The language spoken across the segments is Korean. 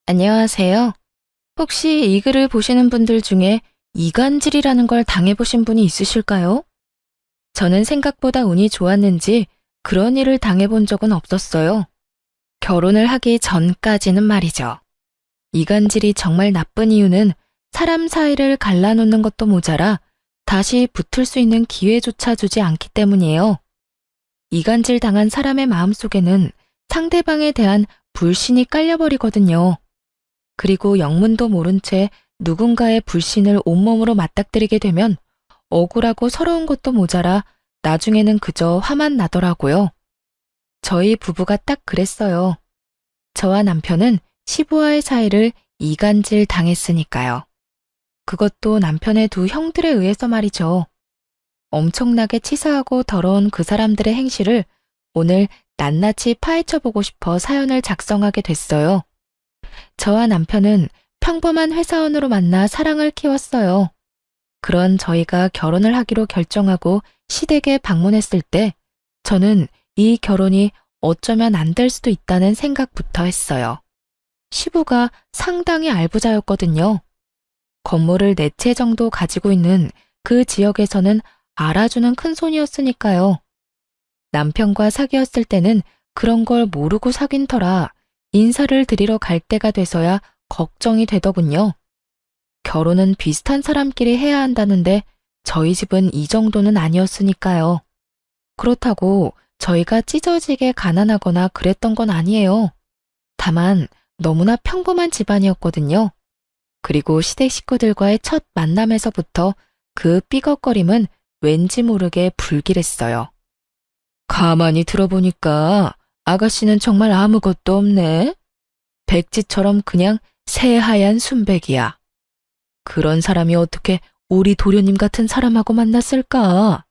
안녕하세요. 혹시 이 글을 보시는 분들 중에 이간질이라는 걸 당해보신 분이 있으실까요? 저는 생각보다 운이 좋았는지 그런 일을 당해본 적은 없었어요. 결혼을 하기 전까지는 말이죠. 이간질이 정말 나쁜 이유는 사람 사이를 갈라놓는 것도 모자라 다시 붙을 수 있는 기회조차 주지 않기 때문이에요. 이간질 당한 사람의 마음속에는 상대방에 대한 불신이 깔려버리거든요. 그리고 영문도 모른 채 누군가의 불신을 온몸으로 맞닥뜨리게 되면 억울하고 서러운 것도 모자라 나중에는 그저 화만 나더라고요. 저희 부부가 딱 그랬어요. 저와 남편은 시부와의 사이를 이간질 당했으니까요. 그것도 남편의 두 형들에 의해서 말이죠. 엄청나게 치사하고 더러운 그 사람들의 행실을 오늘 낱낱이 파헤쳐보고 싶어 사연을 작성하게 됐어요. 저와 남편은 평범한 회사원으로 만나 사랑을 키웠어요. 그런 저희가 결혼을 하기로 결정하고 시댁에 방문했을 때 저는 이 결혼이 어쩌면 안 될 수도 있다는 생각부터 했어요. 시부가 상당히 알부자였거든요. 건물을 4채 정도 가지고 있는 그 지역에서는 알아주는 큰손이었으니까요. 남편과 사귀었을 때는 그런 걸 모르고 사귄 터라 인사를 드리러 갈 때가 돼서야 걱정이 되더군요. 결혼은 비슷한 사람끼리 해야 한다는데 저희 집은 이 정도는 아니었으니까요. 그렇다고 저희가 찢어지게 가난하거나 그랬던 건 아니에요. 다만 너무나 평범한 집안이었거든요. 그리고 시댁 식구들과의 첫 만남에서부터 그 삐걱거림은 왠지 모르게 불길했어요. 가만히 들어보니까 아가씨는 정말 아무것도 없네. 백지처럼 그냥 새하얀 순백이야. 그런 사람이 어떻게 우리 도련님 같은 사람하고 만났을까?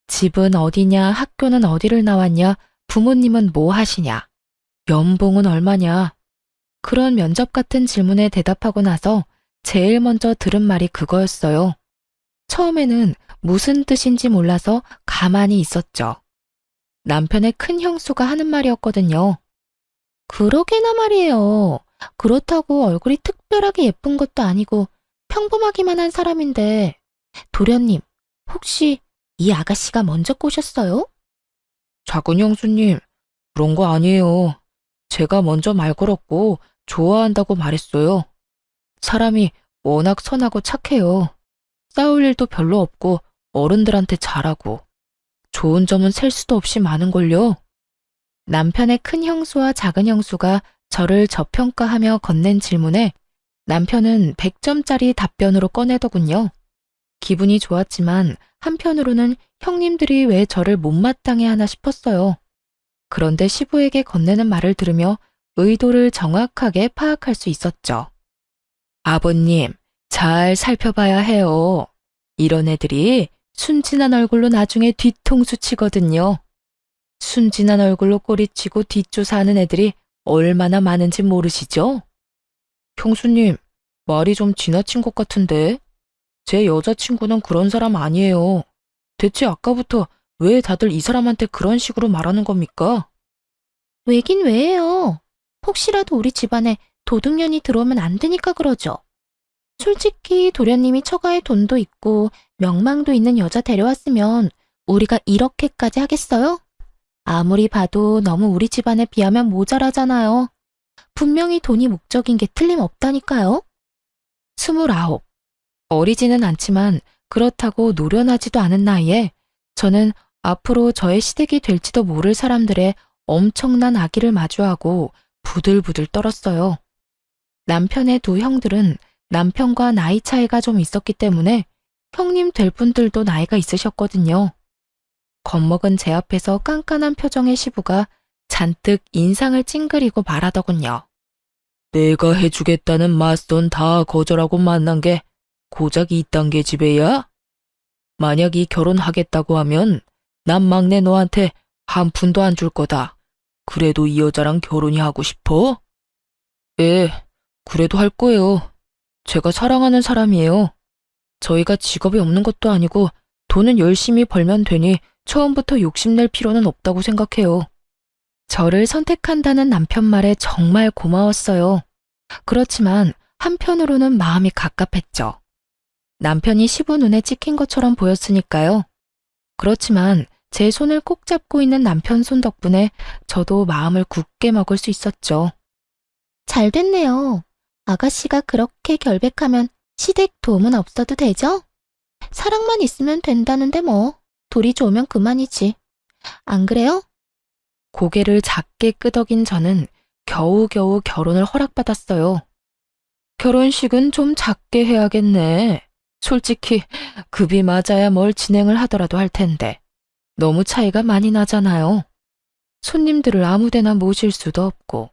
집은 어디냐, 학교는 어디를 나왔냐, 부모님은 뭐 하시냐, 연봉은 얼마냐. 그런 면접 같은 질문에 대답하고 나서 제일 먼저 들은 말이 그거였어요. 처음에는 무슨 뜻인지 몰라서 가만히 있었죠. 남편의 큰 형수가 하는 말이었거든요. 그러게나 말이에요. 그렇다고 얼굴이 특별하게 예쁜 것도 아니고 평범하기만 한 사람인데, 도련님, 혹시 이 아가씨가 먼저 꼬셨어요? 작은 형수님, 그런 거 아니에요. 제가 먼저 말 걸었고 좋아한다고 말했어요. 사람이 워낙 선하고 착해요. 싸울 일도 별로 없고 어른들한테 잘하고. 좋은 점은 셀 수도 없이 많은걸요. 남편의 큰 형수와 작은 형수가 저를 저평가하며 건넨 질문에 남편은 100점짜리 답변으로 꺼내더군요. 기분이 좋았지만 한편으로는 형님들이 왜 저를 못마땅해 하나 싶었어요. 그런데 시부에게 건네는 말을 들으며 의도를 정확하게 파악할 수 있었죠. 아버님, 잘 살펴봐야 해요. 이런 애들이 순진한 얼굴로 나중에 뒤통수 치거든요. 순진한 얼굴로 꼬리치고 뒷조사하는 애들이 얼마나 많은지 모르시죠? 형수님, 말이 좀 지나친 것 같은데. 제 여자친구는 그런 사람 아니에요. 대체 아까부터 왜 다들 이 사람한테 그런 식으로 말하는 겁니까? 왜긴 왜요. 혹시라도 우리 집안에 도둑년이 들어오면 안 되니까 그러죠. 솔직히 도련님이 처가에 돈도 있고 명망도 있는 여자 데려왔으면 우리가 이렇게까지 하겠어요? 아무리 봐도 너무 우리 집안에 비하면 모자라잖아요. 분명히 돈이 목적인 게 틀림없다니까요. 29. 어리지는 않지만 그렇다고 노련하지도 않은 나이에 저는 앞으로 저의 시댁이 될지도 모를 사람들의 엄청난 악의를 마주하고 부들부들 떨었어요. 남편의 두 형들은 남편과 나이 차이가 좀 있었기 때문에 형님 될 분들도 나이가 있으셨거든요. 겁먹은 제 앞에서 깐깐한 표정의 시부가 잔뜩 인상을 찡그리고 말하더군요. 내가 해주겠다는 맞선 다 거절하고 만난 게 고작 이딴 게 집애야? 만약 이 결혼하겠다고 하면 난 막내 너한테 한 푼도 안 줄 거다. 그래도 이 여자랑 결혼이 하고 싶어? 예, 그래도 할 거예요. 제가 사랑하는 사람이에요. 저희가 직업이 없는 것도 아니고 돈은 열심히 벌면 되니 처음부터 욕심낼 필요는 없다고 생각해요. 저를 선택한다는 남편 말에 정말 고마웠어요. 그렇지만 한편으로는 마음이 갑갑했죠. 남편이 시부 눈에 찍힌 것처럼 보였으니까요. 그렇지만 제 손을 꼭 잡고 있는 남편 손 덕분에 저도 마음을 굳게 먹을 수 있었죠. 잘 됐네요. 아가씨가 그렇게 결백하면 시댁 도움은 없어도 되죠? 사랑만 있으면 된다는데 뭐. 둘이 좋으면 그만이지. 안 그래요? 고개를 작게 끄덕인 저는 겨우겨우 결혼을 허락받았어요. 결혼식은 좀 작게 해야겠네. 솔직히 급이 맞아야 뭘 진행을 하더라도 할 텐데 너무 차이가 많이 나잖아요. 손님들을 아무데나 모실 수도 없고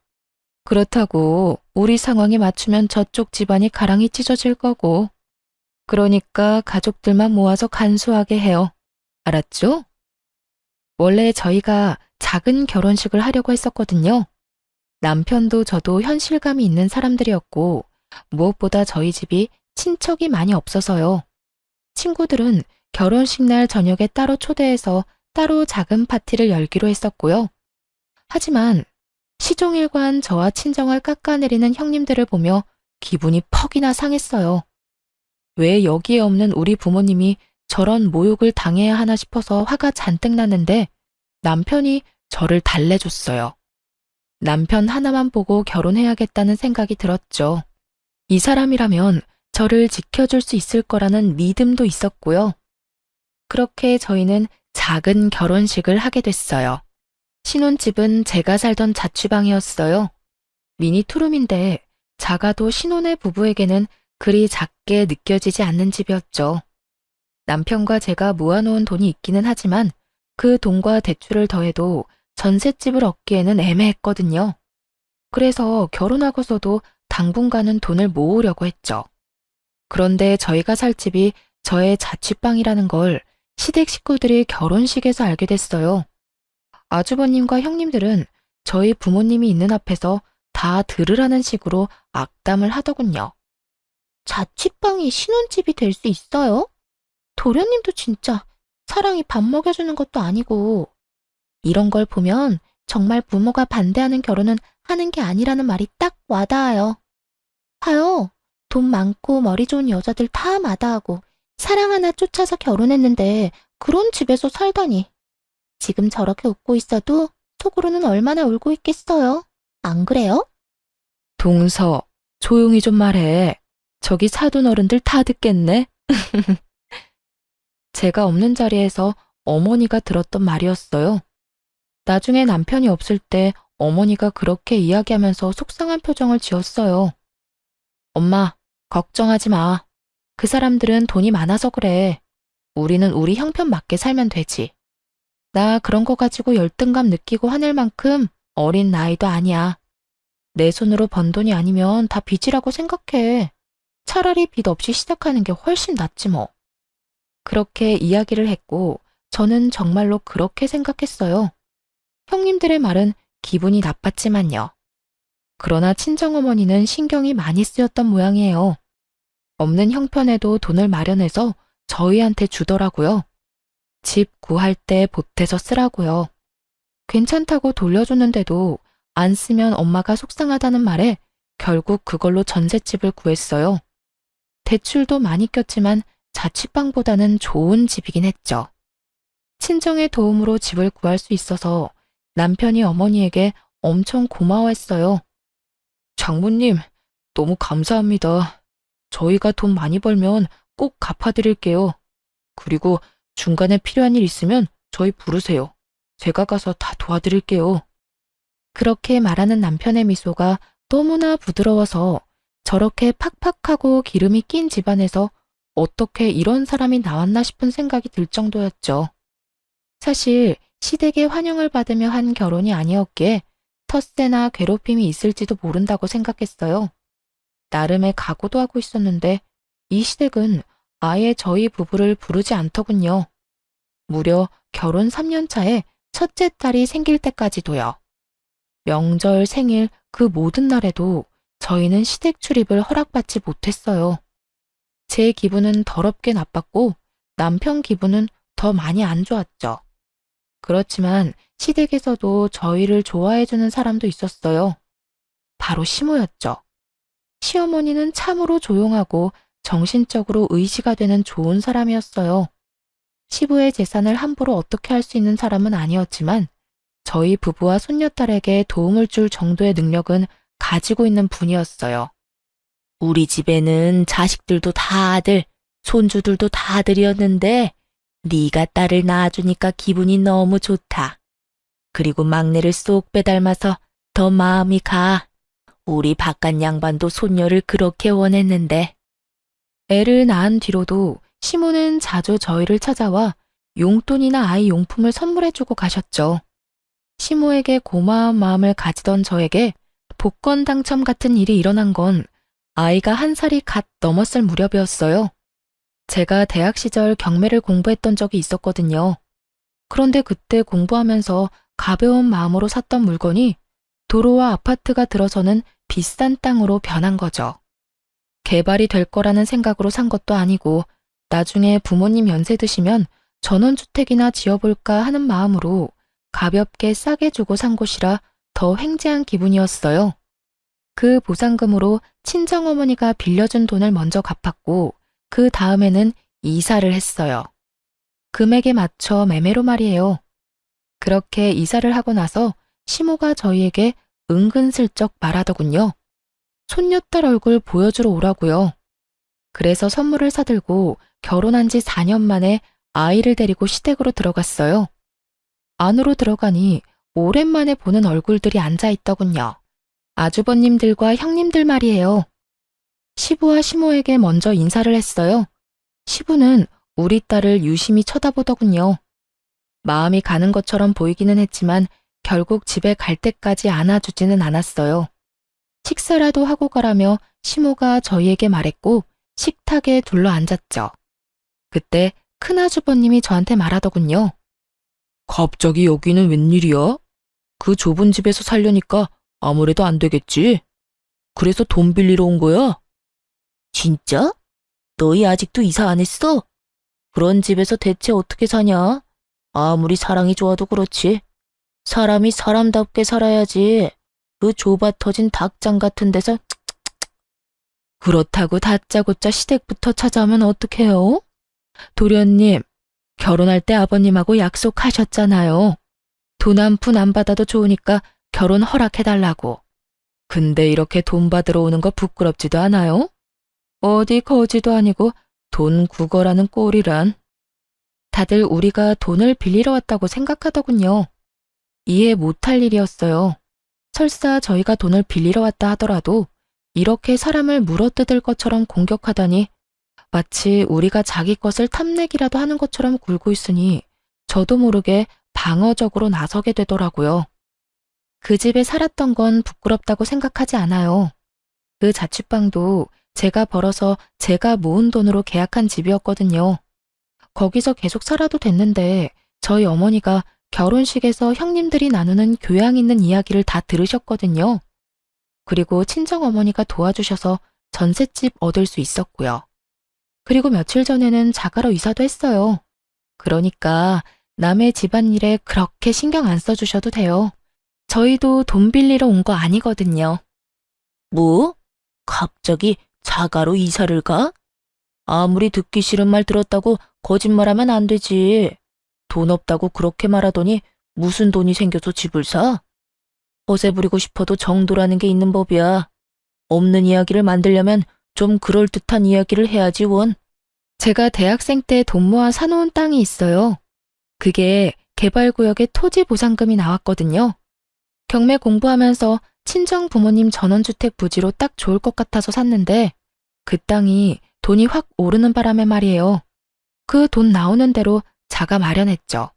그렇다고 우리 상황에 맞추면 저쪽 집안이 가랑이 찢어질 거고 그러니까 가족들만 모아서 간소하게 해요. 알았죠? 원래 저희가 작은 결혼식을 하려고 했었거든요. 남편도 저도 현실감이 있는 사람들이었고 무엇보다 저희 집이 친척이 많이 없어서요. 친구들은 결혼식 날 저녁에 따로 초대해서 따로 작은 파티를 열기로 했었고요. 하지만 시종일관 저와 친정을 깎아내리는 형님들을 보며 기분이 퍽이나 상했어요. 왜 여기에 없는 우리 부모님이 저런 모욕을 당해야 하나 싶어서 화가 잔뜩 났는데 남편이 저를 달래줬어요. 남편 하나만 보고 결혼해야겠다는 생각이 들었죠. 이 사람이라면 저를 지켜줄 수 있을 거라는 믿음도 있었고요. 그렇게 저희는 작은 결혼식을 하게 됐어요. 신혼집은 제가 살던 자취방이었어요. 미니 투룸인데 작아도 신혼의 부부에게는 그리 작게 느껴지지 않는 집이었죠. 남편과 제가 모아놓은 돈이 있기는 하지만 그 돈과 대출을 더해도 전셋집을 얻기에는 애매했거든요. 그래서 결혼하고서도 당분간은 돈을 모으려고 했죠. 그런데 저희가 살 집이 저의 자취방이라는 걸 시댁 식구들이 결혼식에서 알게 됐어요. 아주버님과 형님들은 저희 부모님이 있는 앞에서 다 들으라는 식으로 악담을 하더군요. 자취방이 신혼집이 될 수 있어요? 도련님도 진짜 사랑이 밥 먹여주는 것도 아니고 이런 걸 보면 정말 부모가 반대하는 결혼은 하는 게 아니라는 말이 딱 와닿아요. 봐요. 돈 많고 머리 좋은 여자들 다 마다하고 사랑 하나 쫓아서 결혼했는데 그런 집에서 살다니. 지금 저렇게 웃고 있어도 속으로는 얼마나 울고 있겠어요. 안 그래요? 동서, 조용히 좀 말해. 저기 사돈 어른들 다 듣겠네. 제가 없는 자리에서 어머니가 들었던 말이었어요. 나중에 남편이 없을 때 어머니가 그렇게 이야기하면서 속상한 표정을 지었어요. 엄마, 걱정하지 마. 그 사람들은 돈이 많아서 그래. 우리는 우리 형편 맞게 살면 되지. 나 그런 거 가지고 열등감 느끼고 화낼 만큼 어린 나이도 아니야. 내 손으로 번 돈이 아니면 다 빚이라고 생각해. 차라리 빚 없이 시작하는 게 훨씬 낫지 뭐. 그렇게 이야기를 했고 저는 정말로 그렇게 생각했어요. 형님들의 말은 기분이 나빴지만요. 그러나 친정어머니는 신경이 많이 쓰였던 모양이에요. 없는 형편에도 돈을 마련해서 저희한테 주더라고요. 집 구할 때 보태서 쓰라고요. 괜찮다고 돌려줬는데도 안 쓰면 엄마가 속상하다는 말에 결국 그걸로 전셋집을 구했어요. 대출도 많이 꼈지만 자취방보다는 좋은 집이긴 했죠. 친정의 도움으로 집을 구할 수 있어서 남편이 어머니에게 엄청 고마워했어요. 장모님, 너무 감사합니다. 저희가 돈 많이 벌면 꼭 갚아드릴게요. 그리고 중간에 필요한 일 있으면 저희 부르세요. 제가 가서 다 도와드릴게요. 그렇게 말하는 남편의 미소가 너무나 부드러워서 저렇게 팍팍하고 기름이 낀 집안에서 어떻게 이런 사람이 나왔나 싶은 생각이 들 정도였죠. 사실 시댁의 환영을 받으며 한 결혼이 아니었기에 텃세나 괴롭힘이 있을지도 모른다고 생각했어요. 나름의 각오도 하고 있었는데 이 시댁은 아예 저희 부부를 부르지 않더군요. 무려 결혼 3년 차에 첫째 딸이 생길 때까지도요. 명절, 생일 그 모든 날에도 저희는 시댁 출입을 허락받지 못했어요. 제 기분은 더럽게 나빴고 남편 기분은 더 많이 안 좋았죠. 그렇지만 시댁에서도 저희를 좋아해주는 사람도 있었어요. 바로 시모였죠. 시어머니는 참으로 조용하고 정신적으로 의지가 되는 좋은 사람이었어요. 시부의 재산을 함부로 어떻게 할 수 있는 사람은 아니었지만 저희 부부와 손녀딸에게 도움을 줄 정도의 능력은 가지고 있는 분이었어요. 우리 집에는 자식들도 다 아들, 손주들도 다 아들이었는데 네가 딸을 낳아주니까 기분이 너무 좋다. 그리고 막내를 쏙 빼닮아서 더 마음이 가. 우리 바깥 양반도 손녀를 그렇게 원했는데. 애를 낳은 뒤로도 시모는 자주 저희를 찾아와 용돈이나 아이 용품을 선물해주고 가셨죠. 시모에게 고마운 마음을 가지던 저에게 복권 당첨 같은 일이 일어난 건 아이가 1살이 갓 넘었을 무렵이었어요. 제가 대학 시절 경매를 공부했던 적이 있었거든요. 그런데 그때 공부하면서 가벼운 마음으로 샀던 물건이 도로와 아파트가 들어서는 비싼 땅으로 변한 거죠. 개발이 될 거라는 생각으로 산 것도 아니고 나중에 부모님 연세 드시면 전원주택이나 지어볼까 하는 마음으로 가볍게 싸게 주고 산 곳이라 더 횡재한 기분이었어요. 그 보상금으로 친정어머니가 빌려준 돈을 먼저 갚았고 그 다음에는 이사를 했어요. 금액에 맞춰 매매로 말이에요. 그렇게 이사를 하고 나서 시모가 저희에게 은근슬쩍 말하더군요. 손녀딸 얼굴 보여주러 오라고요. 그래서 선물을 사들고 결혼한 지 4년 만에 아이를 데리고 시댁으로 들어갔어요. 안으로 들어가니 오랜만에 보는 얼굴들이 앉아있더군요. 아주버님들과 형님들 말이에요. 시부와 시모에게 먼저 인사를 했어요. 시부는 우리 딸을 유심히 쳐다보더군요. 마음이 가는 것처럼 보이기는 했지만 결국 집에 갈 때까지 안아주지는 않았어요. 식사라도 하고 가라며 시모가 저희에게 말했고 식탁에 둘러앉았죠. 그때 큰아주버님이 저한테 말하더군요. 갑자기 여기는 웬일이야? 그 좁은 집에서 살려니까 아무래도 안 되겠지? 그래서 돈 빌리러 온 거야? 진짜? 너희 아직도 이사 안 했어? 그런 집에서 대체 어떻게 사냐? 아무리 사랑이 좋아도 그렇지. 사람이 사람답게 살아야지. 그 좁아 터진 닭장 같은 데서 그렇다고 다짜고짜 시댁부터 찾아오면 어떡해요? 도련님, 결혼할 때 아버님하고 약속하셨잖아요. 돈 한 푼 안 받아도 좋으니까 결혼 허락해달라고. 근데 이렇게 돈 받으러 오는 거 부끄럽지도 않아요? 어디 거지도 아니고 돈 구걸하는 꼴이란. 다들 우리가 돈을 빌리러 왔다고 생각하더군요. 이해 못할 일이었어요. 설사 저희가 돈을 빌리러 왔다 하더라도 이렇게 사람을 물어뜯을 것처럼 공격하다니 마치 우리가 자기 것을 탐내기라도 하는 것처럼 굴고 있으니 저도 모르게 방어적으로 나서게 되더라고요. 그 집에 살았던 건 부끄럽다고 생각하지 않아요. 그 자취방도 제가 벌어서 제가 모은 돈으로 계약한 집이었거든요. 거기서 계속 살아도 됐는데 저희 어머니가 결혼식에서 형님들이 나누는 교양 있는 이야기를 다 들으셨거든요. 그리고 친정어머니가 도와주셔서 전셋집 얻을 수 있었고요. 그리고 며칠 전에는 자가로 이사도 했어요. 그러니까 남의 집안일에 그렇게 신경 안 써주셔도 돼요. 저희도 돈 빌리러 온 거 아니거든요. 뭐? 갑자기 자가로 이사를 가? 아무리 듣기 싫은 말 들었다고 거짓말하면 안 되지. 돈 없다고 그렇게 말하더니 무슨 돈이 생겨서 집을 사? 허세 부리고 싶어도 정도라는 게 있는 법이야. 없는 이야기를 만들려면 좀 그럴듯한 이야기를 해야지 원. 제가 대학생 때 돈 모아 사놓은 땅이 있어요. 그게 개발구역에 토지 보상금이 나왔거든요. 경매 공부하면서 친정 부모님 전원주택 부지로 딱 좋을 것 같아서 샀는데 그 땅이 돈이 확 오르는 바람에 말이에요. 그 돈 나오는 대로 자가 마련했죠.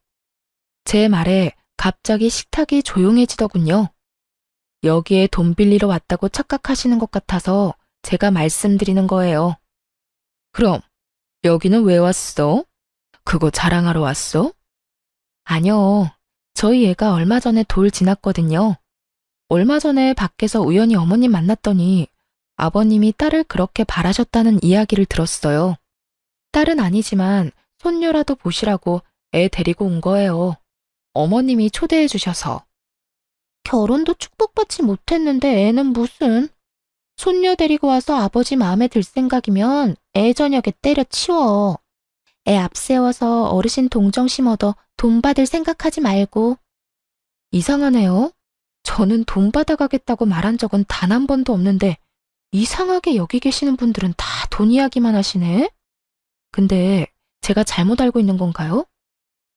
제 말에 갑자기 식탁이 조용해지더군요. 여기에 돈 빌리러 왔다고 착각하시는 것 같아서 제가 말씀드리는 거예요. 그럼 여기는 왜 왔어? 그거 자랑하러 왔어? 아니요. 저희 애가 얼마 전에 돌 지났거든요. 얼마 전에 밖에서 우연히 어머님 만났더니 아버님이 딸을 그렇게 바라셨다는 이야기를 들었어요. 딸은 아니지만 손녀라도 보시라고 애 데리고 온 거예요. 어머님이 초대해 주셔서. 결혼도 축복받지 못했는데 애는 무슨. 손녀 데리고 와서 아버지 마음에 들 생각이면 애 저녁에 때려치워. 애 앞세워서 어르신 동정심 얻어 돈 받을 생각하지 말고. 이상하네요. 저는 돈 받아가겠다고 말한 적은 단 한 번도 없는데 이상하게 여기 계시는 분들은 다 돈 이야기만 하시네? 근데 제가 잘못 알고 있는 건가요?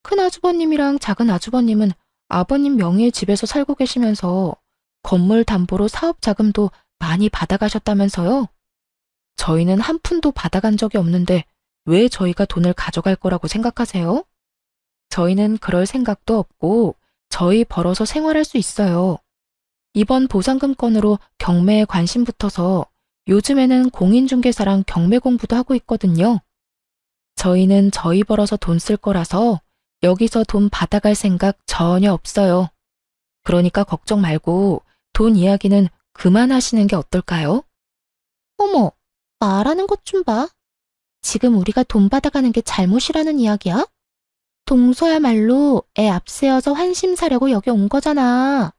큰 아주버님이랑 작은 아주버님은 아버님 명의의 집에서 살고 계시면서 건물 담보로 사업 자금도 많이 받아가셨다면서요? 저희는 한 푼도 받아간 적이 없는데 왜 저희가 돈을 가져갈 거라고 생각하세요? 저희는 그럴 생각도 없고 저희 벌어서 생활할 수 있어요. 이번 보상금 건으로 경매에 관심 붙어서 요즘에는 공인중개사랑 경매 공부도 하고 있거든요. 저희는 저희 벌어서 돈 쓸 거라서 여기서 돈 받아갈 생각 전혀 없어요. 그러니까 걱정 말고 돈 이야기는 그만하시는 게 어떨까요? 어머, 말하는 것 좀 봐. 지금 우리가 돈 받아가는 게 잘못이라는 이야기야? 동서야말로 애 앞세워서 환심 사려고 여기 온 거잖아.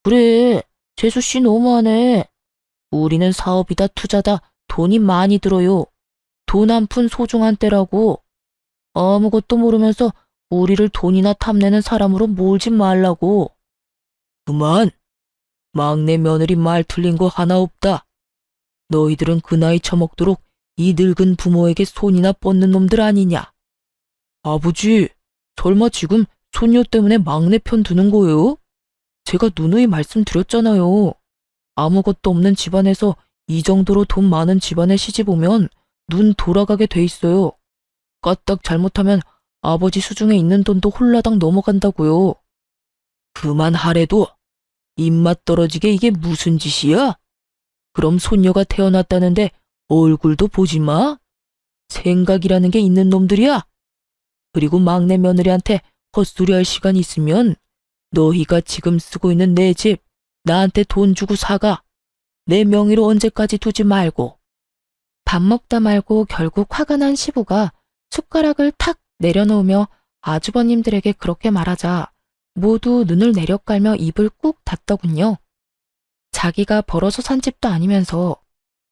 그래, 재수씨 너무하네. 우리는 사업이다 투자다 돈이 많이 들어요. 돈 한 푼 소중한 때라고. 아무것도 모르면서 우리를 돈이나 탐내는 사람으로 몰지 말라고. 그만. 막내 며느리 말 틀린 거 하나 없다. 너희들은 그 나이 처먹도록 이 늙은 부모에게 손이나 뻗는 놈들 아니냐. 아버지, 설마 지금 손녀 때문에 막내 편 드는 거예요? 제가 누누이 말씀드렸잖아요. 아무것도 없는 집안에서 이 정도로 돈 많은 집안에 시집 오면 눈 돌아가게 돼 있어요. 까딱 잘못하면 아버지 수중에 있는 돈도 홀라당 넘어간다고요. 그만하래도. 입맛 떨어지게 이게 무슨 짓이야? 그럼 손녀가 태어났다는데 얼굴도 보지 마? 생각이라는 게 있는 놈들이야? 그리고 막내 며느리한테 헛소리할 시간 있으면 너희가 지금 쓰고 있는 내 집 나한테 돈 주고 사가. 내 명의로 언제까지 두지 말고. 밥 먹다 말고 결국 화가 난 시부가 숟가락을 탁 내려놓으며 아주버님들에게 그렇게 말하자 모두 눈을 내려깔며 입을 꾹 닫더군요. 자기가 벌어서 산 집도 아니면서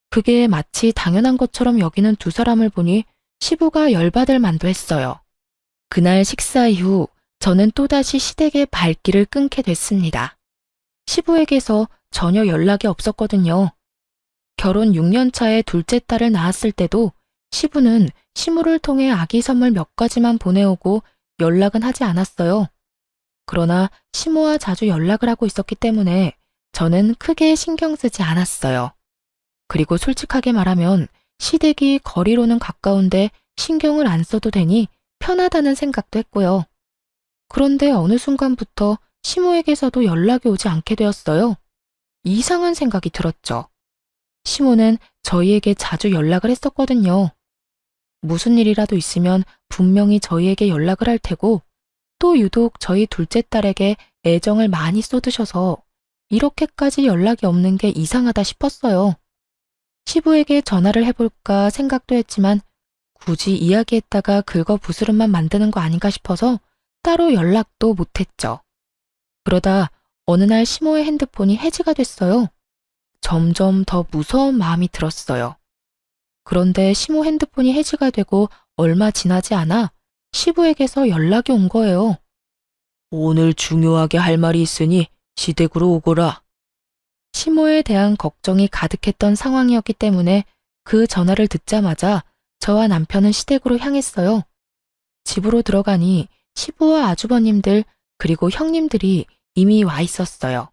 그게 마치 당연한 것처럼 여기는 두 사람을 보니 시부가 열받을 만도 했어요. 그날 식사 이후 저는 또다시 시댁의 발길을 끊게 됐습니다. 시부에게서 전혀 연락이 없었거든요. 결혼 6년 차에 둘째 딸을 낳았을 때도 시부는 시무를 통해 아기 선물 몇 가지만 보내오고 연락은 하지 않았어요. 그러나 시모와 자주 연락을 하고 있었기 때문에 저는 크게 신경 쓰지 않았어요. 그리고 솔직하게 말하면 시댁이 거리로는 가까운데 신경을 안 써도 되니 편하다는 생각도 했고요. 그런데 어느 순간부터 시모에게서도 연락이 오지 않게 되었어요. 이상한 생각이 들었죠. 시모는 저희에게 자주 연락을 했었거든요. 무슨 일이라도 있으면 분명히 저희에게 연락을 할 테고 또 유독 저희 둘째 딸에게 애정을 많이 쏟으셔서 이렇게까지 연락이 없는 게 이상하다 싶었어요. 시부에게 전화를 해볼까 생각도 했지만 굳이 이야기했다가 긁어부스럼만 만드는 거 아닌가 싶어서 따로 연락도 못했죠. 그러다 어느 날 시모의 핸드폰이 해지가 됐어요. 점점 더 무서운 마음이 들었어요. 그런데 시모 핸드폰이 해지가 되고 얼마 지나지 않아 시부에게서 연락이 온 거예요. 오늘 중요하게 할 말이 있으니 시댁으로 오거라. 시모에 대한 걱정이 가득했던 상황이었기 때문에 그 전화를 듣자마자 저와 남편은 시댁으로 향했어요. 집으로 들어가니 시부와 아주버님들 그리고 형님들이 이미 와 있었어요.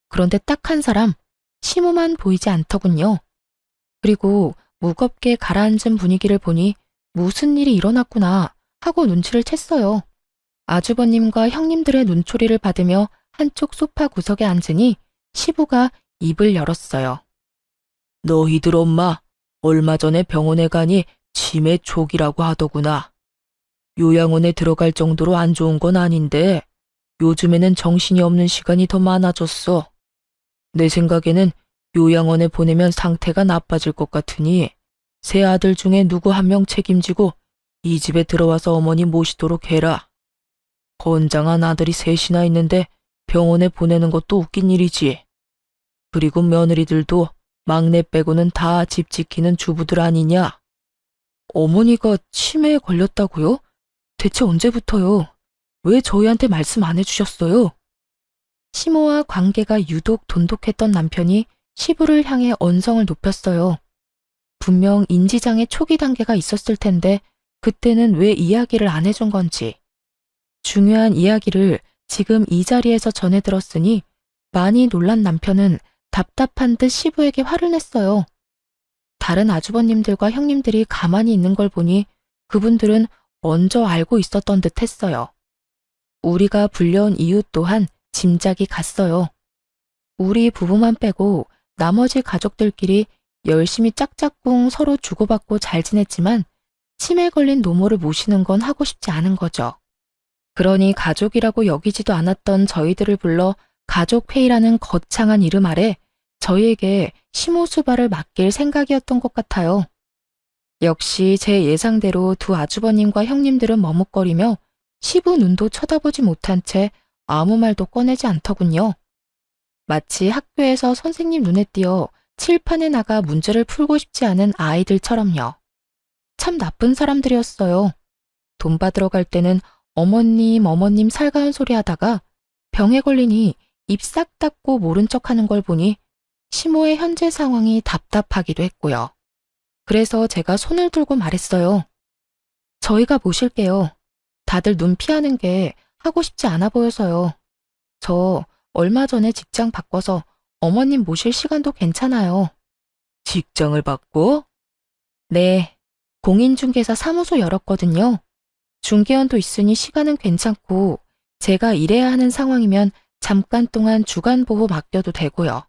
그런데 딱 한 사람, 시모만 보이지 않더군요. 그리고 무겁게 가라앉은 분위기를 보니 무슨 일이 일어났구나 하고 눈치를 챘어요. 아주버님과 형님들의 눈초리를 받으며 한쪽 소파 구석에 앉으니 시부가 입을 열었어요. 너희들 엄마 얼마 전에 병원에 가니 치매 초기라고 하더구나. 요양원에 들어갈 정도로 안 좋은 건 아닌데 요즘에는 정신이 없는 시간이 더 많아졌어. 내 생각에는 요양원에 보내면 상태가 나빠질 것 같으니 세 아들 중에 누구 한 명 책임지고 이 집에 들어와서 어머니 모시도록 해라. 건장한 아들이 셋이나 있는데 병원에 보내는 것도 웃긴 일이지. 그리고 며느리들도 막내 빼고는 다 집 지키는 주부들 아니냐? 어머니가 치매에 걸렸다고요? 대체 언제부터요? 왜 저희한테 말씀 안 해주셨어요? 시모와 관계가 유독 돈독했던 남편이 시부를 향해 언성을 높였어요. 분명 인지장애 초기 단계가 있었을 텐데 그때는 왜 이야기를 안 해준 건지. 중요한 이야기를 지금 이 자리에서 전해 들었으니 많이 놀란 남편은 답답한 듯 시부에게 화를 냈어요. 다른 아주버님들과 형님들이 가만히 있는 걸 보니 그분들은 먼저 알고 있었던 듯 했어요. 우리가 불려온 이유 또한 짐작이 갔어요. 우리 부부만 빼고 나머지 가족들끼리 열심히 짝짝꿍 서로 주고받고 잘 지냈지만 치매 걸린 노모를 모시는 건 하고 싶지 않은 거죠. 그러니 가족이라고 여기지도 않았던 저희들을 불러 가족회의라는 거창한 이름 아래 저희에게 시모수발을 맡길 생각이었던 것 같아요. 역시 제 예상대로 두 아주버님과 형님들은 머뭇거리며 시부 눈도 쳐다보지 못한 채 아무 말도 꺼내지 않더군요. 마치 학교에서 선생님 눈에 띄어 칠판에 나가 문제를 풀고 싶지 않은 아이들처럼요. 참 나쁜 사람들이었어요. 돈 받으러 갈 때는 어머님 살가운 소리 하다가 병에 걸리니 입 싹 닫고 모른 척 하는 걸 보니 시모의 현재 상황이 답답하기도 했고요. 그래서 제가 손을 들고 말했어요. 저희가 모실게요. 다들 눈 피하는 게 하고 싶지 않아 보여서요. 저 얼마 전에 직장 바꿔서 어머님 모실 시간도 괜찮아요. 직장을 바꿔? 네, 공인중개사 사무소 열었거든요. 중개원도 있으니 시간은 괜찮고 제가 일해야 하는 상황이면 잠깐 동안 주간보호 맡겨도 되고요.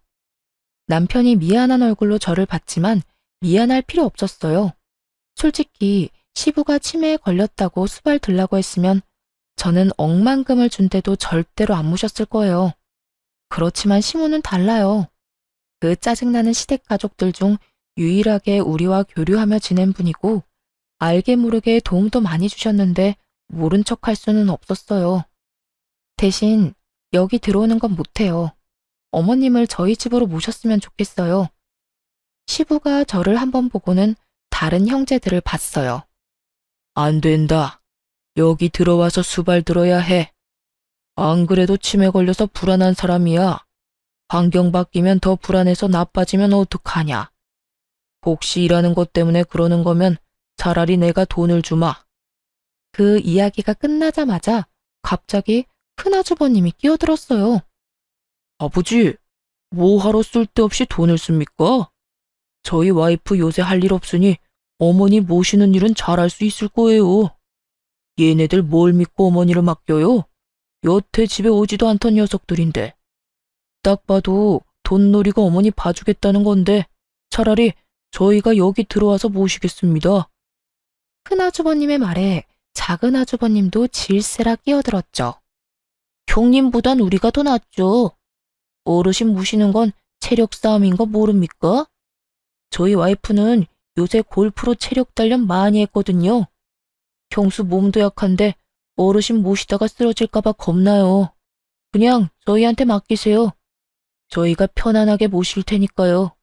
남편이 미안한 얼굴로 저를 봤지만 미안할 필요 없었어요. 솔직히 시부가 치매에 걸렸다고 수발 들라고 했으면 저는 억만금을 준대도 절대로 안 모셨을 거예요. 그렇지만 시모는 달라요. 그 짜증나는 시댁 가족들 중 유일하게 우리와 교류하며 지낸 분이고 알게 모르게 도움도 많이 주셨는데 모른 척할 수는 없었어요. 대신 여기 들어오는 건 못해요. 어머님을 저희 집으로 모셨으면 좋겠어요. 시부가 저를 한번 보고는 다른 형제들을 봤어요. 안 된다. 여기 들어와서 수발 들어야 해. 안 그래도 치매 걸려서 불안한 사람이야. 환경 바뀌면 더 불안해서 나빠지면 어떡하냐. 혹시 일하는 것 때문에 그러는 거면 차라리 내가 돈을 주마. 그 이야기가 끝나자마자 갑자기 큰아주버님이 끼어들었어요. 아버지, 뭐하러 쓸데없이 돈을 씁니까? 저희 와이프 요새 할 일 없으니 어머니 모시는 일은 잘할 수 있을 거예요. 얘네들 뭘 믿고 어머니를 맡겨요? 여태 집에 오지도 않던 녀석들인데. 딱 봐도 돈 노리고 어머니 봐주겠다는 건데 차라리 저희가 여기 들어와서 모시겠습니다. 큰아주버님의 말에 작은아주버님도 질세라 끼어들었죠. 형님보단 우리가 더 낫죠. 어르신 모시는 건 체력 싸움인 거 모릅니까? 저희 와이프는 요새 골프로 체력 단련 많이 했거든요. 형수 몸도 약한데 어르신 모시다가 쓰러질까봐 겁나요. 그냥 저희한테 맡기세요. 저희가 편안하게 모실 테니까요.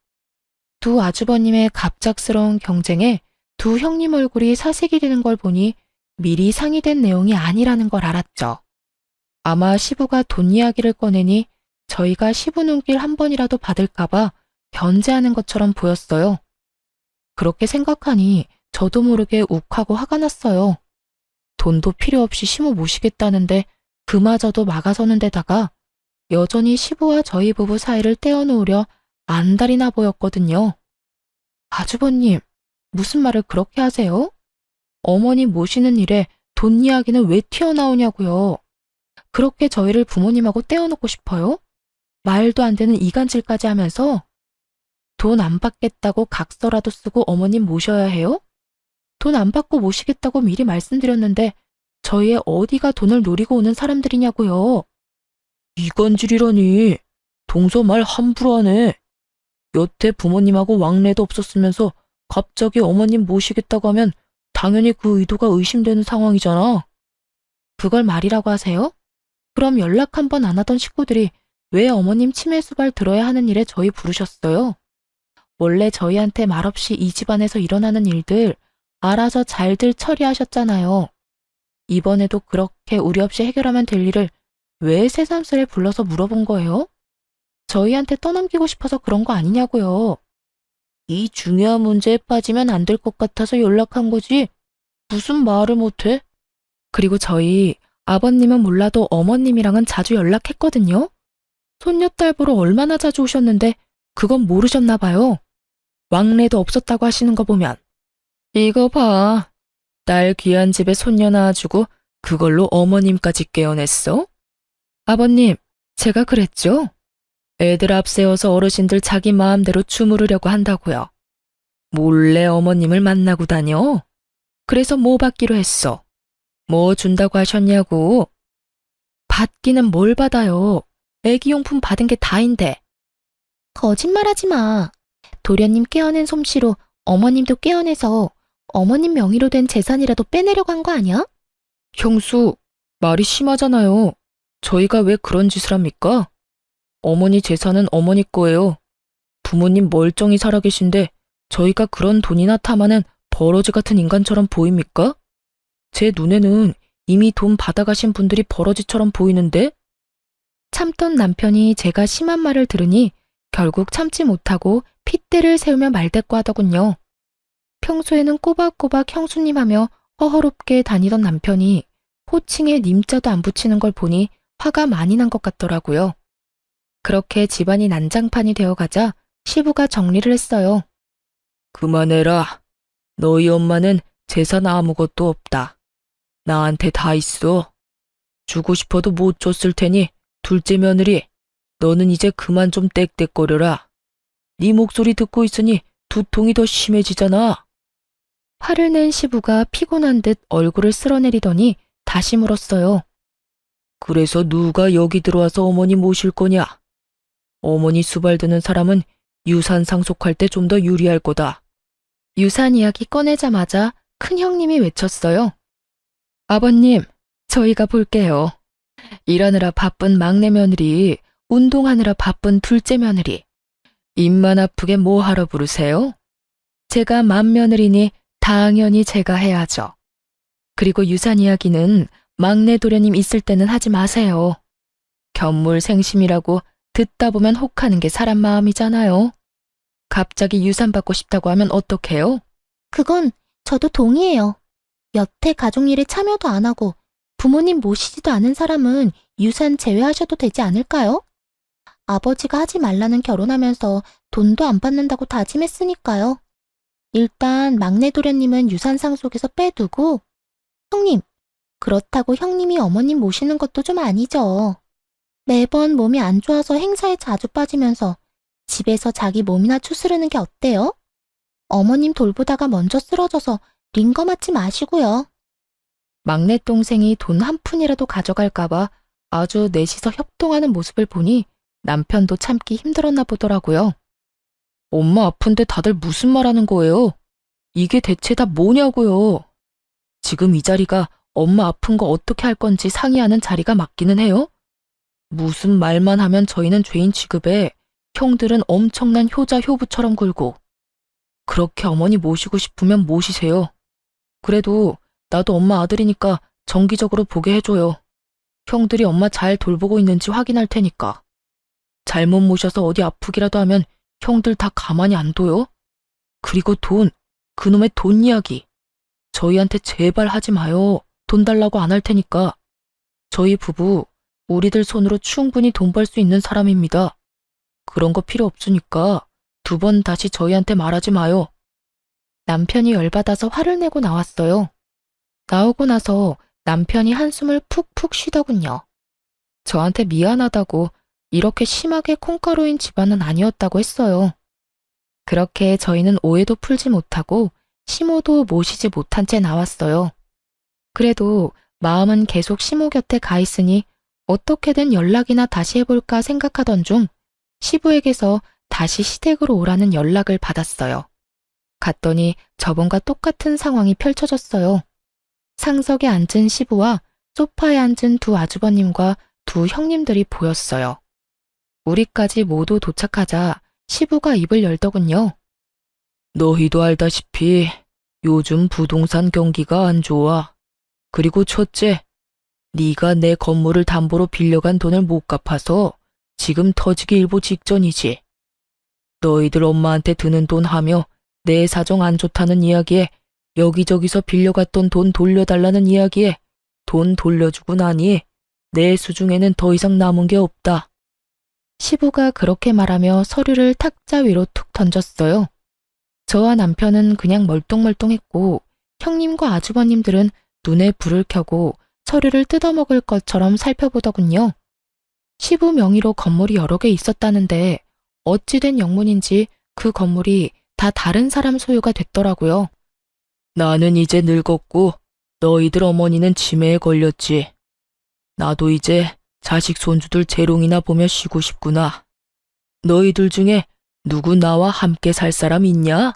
두 아주버님의 갑작스러운 경쟁에 두 형님 얼굴이 사색이 되는 걸 보니 미리 상의된 내용이 아니라는 걸 알았죠. 아마 시부가 돈 이야기를 꺼내니 저희가 시부 눈길 한 번이라도 받을까봐 견제하는 것처럼 보였어요. 그렇게 생각하니 저도 모르게 욱하고 화가 났어요. 돈도 필요 없이 시모 모시겠다는데 그마저도 막아서는 데다가 여전히 시부와 저희 부부 사이를 떼어놓으려 안달이나 보였거든요. 아주버님, 무슨 말을 그렇게 하세요? 어머니 모시는 일에 돈 이야기는 왜 튀어나오냐고요. 그렇게 저희를 부모님하고 떼어놓고 싶어요? 말도 안 되는 이간질까지 하면서 돈 안 받겠다고 각서라도 쓰고 어머님 모셔야 해요? 돈 안 받고 모시겠다고 미리 말씀드렸는데 저희의 어디가 돈을 노리고 오는 사람들이냐고요. 이간질이라니. 동서 말 함부로 하네. 여태 부모님하고 왕래도 없었으면서 갑자기 어머님 모시겠다고 하면 당연히 그 의도가 의심되는 상황이잖아. 그걸 말이라고 하세요? 그럼 연락 한 번 안 하던 식구들이 왜 어머님 치매 수발 들어야 하는 일에 저희 부르셨어요? 원래 저희한테 말없이 이 집안에서 일어나는 일들 알아서 잘들 처리하셨잖아요. 이번에도 그렇게 우리 없이 해결하면 될 일을 왜 새삼스레 불러서 물어본 거예요? 저희한테 떠넘기고 싶어서 그런 거 아니냐고요. 이 중요한 문제에 빠지면 안 될 것 같아서 연락한 거지. 무슨 말을 못해? 그리고 저희 아버님은 몰라도 어머님이랑은 자주 연락했거든요. 손녀딸 보러 얼마나 자주 오셨는데 그건 모르셨나 봐요. 왕래도 없었다고 하시는 거 보면. 이거 봐. 딸 귀한 집에 손녀 낳아주고 그걸로 어머님까지 깨어냈어? 아버님, 제가 그랬죠? 애들 앞세워서 어르신들 자기 마음대로 주무르려고 한다고요. 몰래 어머님을 만나고 다녀? 그래서 뭐 받기로 했어? 뭐 준다고 하셨냐고? 받기는 뭘 받아요? 애기용품 받은 게 다인데. 거짓말하지 마. 도련님 깨어낸 솜씨로 어머님도 깨어내서 어머님 명의로 된 재산이라도 빼내려고 한 거 아니야? 형수, 말이 심하잖아요. 저희가 왜 그런 짓을 합니까? 어머니 재산은 어머니 거예요. 부모님 멀쩡히 살아계신데 저희가 그런 돈이나 탐하는 버러지 같은 인간처럼 보입니까? 제 눈에는 이미 돈 받아가신 분들이 버러지처럼 보이는데? 참던 남편이 제가 심한 말을 들으니 결국 참지 못하고 핏대를 세우며 말대꾸하더군요. 평소에는 꼬박꼬박 형수님 하며 허허롭게 다니던 남편이 호칭에 님자도 안 붙이는 걸 보니 화가 많이 난 것 같더라고요. 그렇게 집안이 난장판이 되어가자 시부가 정리를 했어요. 그만해라. 너희 엄마는 재산 아무것도 없다. 나한테 다 있어. 주고 싶어도 못 줬을 테니 둘째 며느리, 너는 이제 그만 좀 떽떽거려라. 네 목소리 듣고 있으니 두통이 더 심해지잖아. 화를 낸 시부가 피곤한 듯 얼굴을 쓸어내리더니 다시 물었어요. 그래서 누가 여기 들어와서 어머니 모실 거냐? 어머니 수발 드는 사람은 유산 상속할 때 좀 더 유리할 거다. 유산 이야기 꺼내자마자 큰 형님이 외쳤어요. 아버님, 저희가 볼게요. 일하느라 바쁜 막내 며느리, 운동하느라 바쁜 둘째 며느리. 입만 아프게 뭐 하러 부르세요? 제가 맏며느리니 당연히 제가 해야죠. 그리고 유산 이야기는 막내 도련님 있을 때는 하지 마세요. 견물생심이라고 듣다 보면 혹하는 게 사람 마음이잖아요. 갑자기 유산 받고 싶다고 하면 어떡해요? 그건 저도 동의해요. 여태 가족 일에 참여도 안 하고 부모님 모시지도 않은 사람은 유산 제외하셔도 되지 않을까요? 아버지가 하지 말라는 결혼하면서 돈도 안 받는다고 다짐했으니까요. 일단 막내 도련님은 유산 상속에서 빼두고 형님, 그렇다고 형님이 어머님 모시는 것도 좀 아니죠. 매번 몸이 안 좋아서 행사에 자주 빠지면서 집에서 자기 몸이나 추스르는 게 어때요? 어머님 돌보다가 먼저 쓰러져서 링거 맞지 마시고요. 막내 동생이 돈 한 푼이라도 가져갈까봐 아주 넷이서 협동하는 모습을 보니 남편도 참기 힘들었나 보더라고요. 엄마 아픈데 다들 무슨 말 하는 거예요? 이게 대체 다 뭐냐고요? 지금 이 자리가 엄마 아픈 거 어떻게 할 건지 상의하는 자리가 맞기는 해요? 무슨 말만 하면 저희는 죄인 취급에 형들은 엄청난 효자 효부처럼 굴고. 그렇게 어머니 모시고 싶으면 모시세요. 그래도 나도 엄마 아들이니까 정기적으로 보게 해줘요. 형들이 엄마 잘 돌보고 있는지 확인할 테니까. 잘못 모셔서 어디 아프기라도 하면 형들 다 가만히 안 둬요? 그리고 돈, 그놈의 돈 이야기. 저희한테 제발 하지 마요. 돈 달라고 안 할 테니까. 저희 부부, 우리들 손으로 충분히 돈 벌 수 있는 사람입니다. 그런 거 필요 없으니까 두 번 다시 저희한테 말하지 마요. 남편이 열받아서 화를 내고 나왔어요. 나오고 나서 남편이 한숨을 푹푹 쉬더군요. 저한테 미안하다고 이렇게 심하게 콩가루인 집안은 아니었다고 했어요. 그렇게 저희는 오해도 풀지 못하고 시모도 모시지 못한 채 나왔어요. 그래도 마음은 계속 시모 곁에 가 있으니 어떻게든 연락이나 다시 해볼까 생각하던 중 시부에게서 다시 시댁으로 오라는 연락을 받았어요. 갔더니 저번과 똑같은 상황이 펼쳐졌어요. 상석에 앉은 시부와 소파에 앉은 두 아주버님과 두 형님들이 보였어요. 우리까지 모두 도착하자 시부가 입을 열더군요. 너희도 알다시피 요즘 부동산 경기가 안 좋아. 그리고 첫째, 네가 내 건물을 담보로 빌려간 돈을 못 갚아서 지금 터지기 일보 직전이지. 너희들 엄마한테 드는 돈 하며 내 사정 안 좋다는 이야기에 여기저기서 빌려갔던 돈 돌려달라는 이야기에 돈 돌려주고 나니 내 수중에는 더 이상 남은 게 없다. 시부가 그렇게 말하며 서류를 탁자 위로 툭 던졌어요. 저와 남편은 그냥 멀뚱멀뚱했고 형님과 아주버님들은 눈에 불을 켜고 서류를 뜯어먹을 것처럼 살펴보더군요. 시부 명의로 건물이 여러 개 있었다는데 어찌된 영문인지 그 건물이 다 다른 사람 소유가 됐더라고요. 나는 이제 늙었고 너희들 어머니는 치매에 걸렸지. 나도 이제 자식 손주들 재롱이나 보며 쉬고 싶구나. 너희들 중에 누구 나와 함께 살 사람 있냐?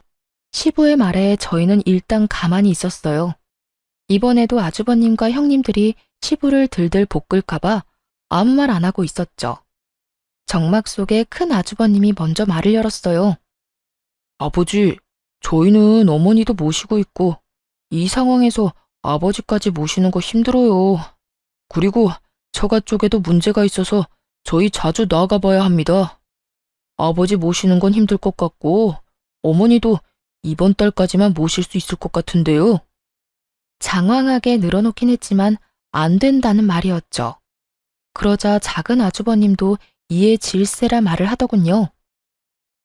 시부의 말에 저희는 일단 가만히 있었어요. 이번에도 아주버님과 형님들이 시부를 들들 볶을까봐 아무 말 안 하고 있었죠. 정막 속에 큰 아주버님이 먼저 말을 열었어요. 아버지, 저희는 어머니도 모시고 있고 이 상황에서 아버지까지 모시는 거 힘들어요. 그리고 처가 쪽에도 문제가 있어서 저희 자주 나가 봐야 합니다. 아버지 모시는 건 힘들 것 같고 어머니도 이번 달까지만 모실 수 있을 것 같은데요. 장황하게 늘어놓긴 했지만 안 된다는 말이었죠. 그러자 작은 아주버님도 이에 질세라 말을 하더군요.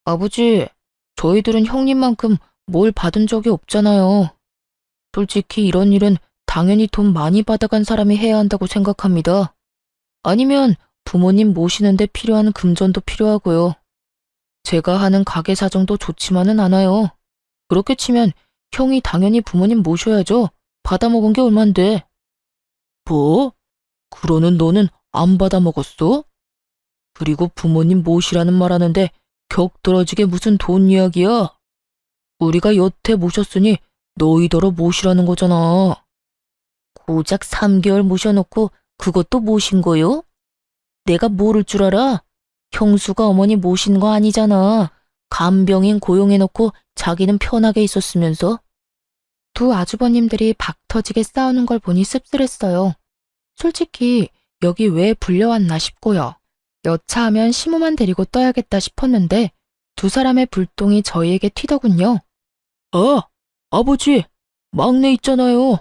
아버지, 저희들은 형님만큼 뭘 받은 적이 없잖아요. 솔직히 이런 일은 당연히 돈 많이 받아간 사람이 해야 한다고 생각합니다. 아니면 부모님 모시는데 필요한 금전도 필요하고요. 제가 하는 가게 사정도 좋지만은 않아요. 그렇게 치면 형이 당연히 부모님 모셔야죠. 받아먹은 게 얼만데. 뭐? 그러는 너는 안 받아먹었어? 그리고 부모님 모시라는 말 하는데 격떨어지게 무슨 돈 이야기야? 우리가 여태 모셨으니 너희더러 모시라는 거잖아. 고작 3개월 모셔놓고 그것도 모신 거요? 내가 모를 줄 알아? 형수가 어머니 모신 거 아니잖아. 간병인 고용해놓고 자기는 편하게 있었으면서. 두 아주버님들이 박 터지게 싸우는 걸 보니 씁쓸했어요. 솔직히 여기 왜 불려왔나 싶고요. 여차하면 시모만 데리고 떠야겠다 싶었는데 두 사람의 불똥이 저희에게 튀더군요. 아, 아버지, 막내 있잖아요.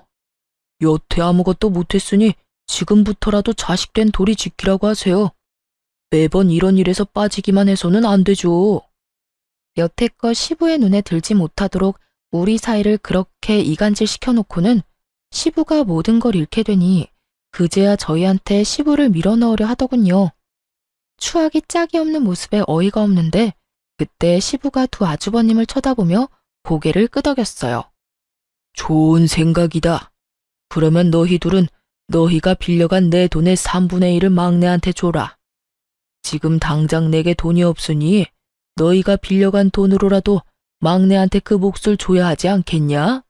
여태 아무것도 못했으니 지금부터라도 자식된 도리 지키라고 하세요. 매번 이런 일에서 빠지기만 해서는 안 되죠. 여태껏 시부의 눈에 들지 못하도록 우리 사이를 그렇게 이간질 시켜놓고는 시부가 모든 걸 잃게 되니 그제야 저희한테 시부를 밀어넣으려 하더군요. 추하기 짝이 없는 모습에 어이가 없는데 그때 시부가 두 아주버님을 쳐다보며 고개를 끄덕였어요. 좋은 생각이다. 그러면 너희 둘은 너희가 빌려간 내 돈의 3분의 1을 막내한테 줘라. 지금 당장 내게 돈이 없으니 너희가 빌려간 돈으로라도 막내한테 그 몫을 줘야 하지 않겠냐?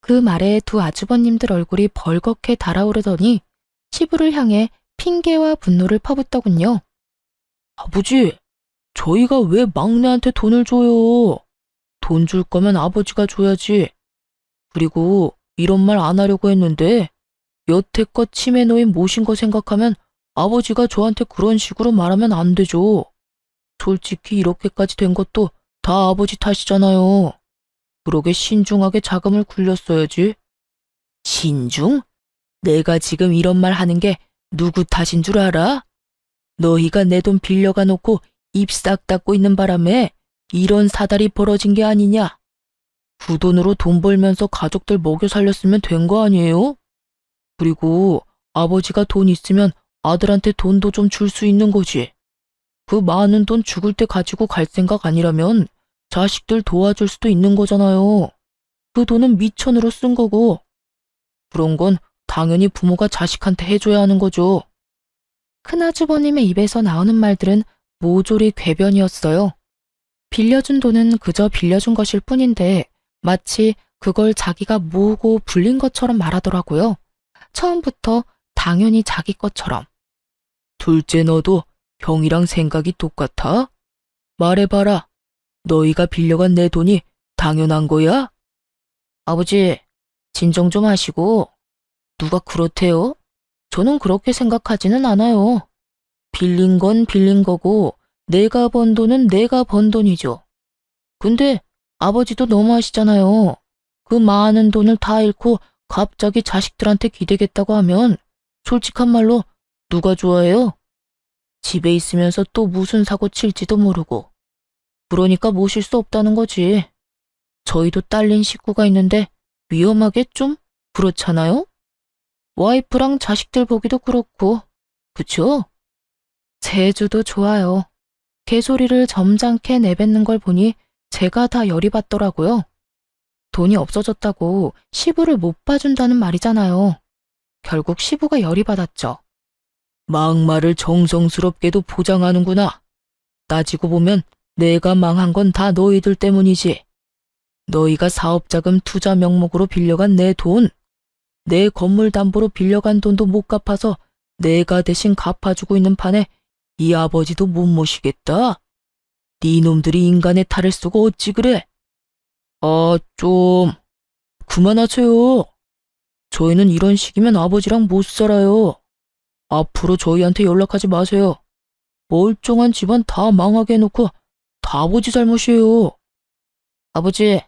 그 말에 두 아주버님들 얼굴이 벌겋게 달아오르더니 시부를 향해 핑계와 분노를 퍼붓더군요. 아버지, 저희가 왜 막내한테 돈을 줘요? 돈 줄 거면 아버지가 줘야지. 그리고 이런 말 안 하려고 했는데 여태껏 치매 노인 모신 거 생각하면 아버지가 저한테 그런 식으로 말하면 안 되죠. 솔직히 이렇게까지 된 것도 다 아버지 탓이잖아요. 그러게 신중하게 자금을 굴렸어야지. 신중? 내가 지금 이런 말 하는 게 누구 탓인 줄 알아? 너희가 내 돈 빌려가 놓고 입 싹 닫고 있는 바람에 이런 사달이 벌어진 게 아니냐? 그 돈으로 돈 벌면서 가족들 먹여 살렸으면 된 거 아니에요? 그리고 아버지가 돈 있으면 아들한테 돈도 좀 줄 수 있는 거지. 그 많은 돈 죽을 때 가지고 갈 생각 아니라면 자식들 도와줄 수도 있는 거잖아요. 그 돈은 미천으로 쓴 거고. 그런 건 당연히 부모가 자식한테 해줘야 하는 거죠. 큰아주버님의 입에서 나오는 말들은 모조리 궤변이었어요. 빌려준 돈은 그저 빌려준 것일 뿐인데 마치 그걸 자기가 모으고 불린 것처럼 말하더라고요. 처음부터 당연히 자기 것처럼. 둘째 너도 형이랑 생각이 똑같아? 말해봐라. 너희가 빌려간 내 돈이 당연한 거야? 아버지, 진정 좀 하시고. 누가 그렇대요? 저는 그렇게 생각하지는 않아요. 빌린 건 빌린 거고, 내가 번 돈은 내가 번 돈이죠. 근데 아버지도 너무하시잖아요. 그 많은 돈을 다 잃고 갑자기 자식들한테 기대겠다고 하면 솔직한 말로 누가 좋아해요? 집에 있으면서 또 무슨 사고 칠지도 모르고. 그러니까 모실 수 없다는 거지. 저희도 딸린 식구가 있는데 위험하게 좀 그렇잖아요? 와이프랑 자식들 보기도 그렇고. 그쵸? 제주도 좋아요. 개소리를 점잖게 내뱉는 걸 보니 제가 다 열이 받더라고요. 돈이 없어졌다고 시부를 못 봐준다는 말이잖아요. 결국 시부가 열이 받았죠. 막말을 정성스럽게도 포장하는구나. 따지고 보면 내가 망한 건 다 너희들 때문이지. 너희가 사업자금 투자 명목으로 빌려간 내 돈, 내 건물 담보로 빌려간 돈도 못 갚아서 내가 대신 갚아주고 있는 판에 이 아버지도 못 모시겠다. 네 놈들이 인간의 탈을 쓰고 어찌 그래? 좀 그만하세요. 저희는 이런 식이면 아버지랑 못 살아요. 앞으로 저희한테 연락하지 마세요. 멀쩡한 집안 다 망하게 해놓고 다 아버지 잘못이에요. 아버지,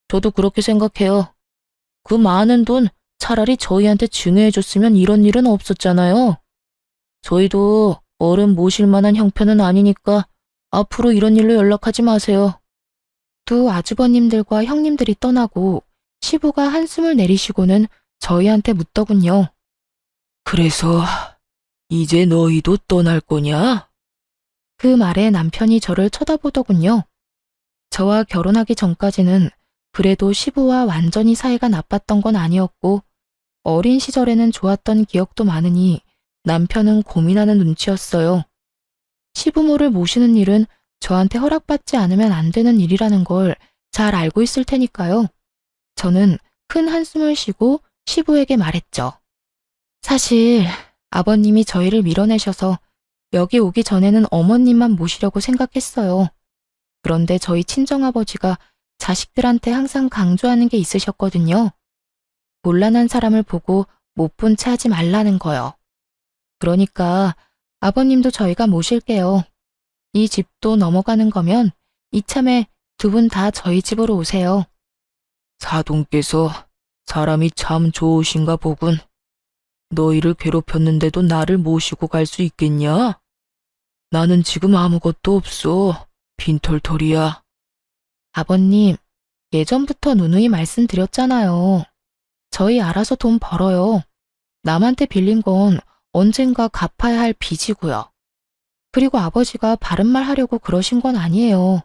저도 그렇게 생각해요. 그 많은 돈 차라리 저희한테 증여해줬으면 이런 일은 없었잖아요. 저희도 어른 모실 만한 형편은 아니니까 앞으로 이런 일로 연락하지 마세요. 두 아주버님들과 형님들이 떠나고 시부가 한숨을 내리시고는 저희한테 묻더군요. 그래서 이제 너희도 떠날 거냐? 그 말에 남편이 저를 쳐다보더군요. 저와 결혼하기 전까지는 그래도 시부와 완전히 사이가 나빴던 건 아니었고 어린 시절에는 좋았던 기억도 많으니 남편은 고민하는 눈치였어요. 시부모를 모시는 일은 저한테 허락받지 않으면 안 되는 일이라는 걸 잘 알고 있을 테니까요. 저는 큰 한숨을 쉬고 시부에게 말했죠. 사실 아버님이 저희를 밀어내셔서 여기 오기 전에는 어머님만 모시려고 생각했어요. 그런데 저희 친정아버지가 자식들한테 항상 강조하는 게 있으셨거든요. 곤란한 사람을 보고 못 본 채 하지 말라는 거요. 그러니까 아버님도 저희가 모실게요. 이 집도 넘어가는 거면 이참에 두 분 다 저희 집으로 오세요. 사돈께서 사람이 참 좋으신가 보군. 너희를 괴롭혔는데도 나를 모시고 갈 수 있겠냐? 나는 지금 아무것도 없어. 빈털털이야. 아버님, 예전부터 누누이 말씀드렸잖아요. 저희 알아서 돈 벌어요. 남한테 빌린 건 언젠가 갚아야 할 빚이고요. 그리고 아버지가 바른 말 하려고 그러신 건 아니에요.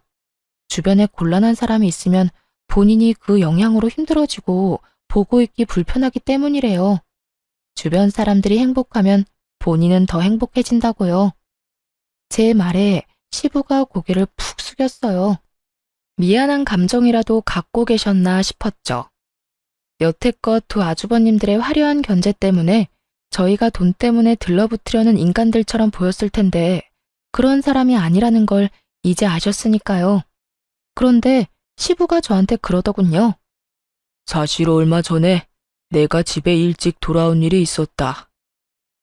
주변에 곤란한 사람이 있으면 본인이 그 영향으로 힘들어지고 보고 있기 불편하기 때문이래요. 주변 사람들이 행복하면 본인은 더 행복해진다고요. 제 말에 시부가 고개를 푹 숙였어요. 미안한 감정이라도 갖고 계셨나 싶었죠. 여태껏 두 아주버님들의 화려한 견제 때문에 저희가 돈 때문에 들러붙으려는 인간들처럼 보였을 텐데 그런 사람이 아니라는 걸 이제 아셨으니까요. 그런데 시부가 저한테 그러더군요. 사실 얼마 전에 내가 집에 일찍 돌아온 일이 있었다.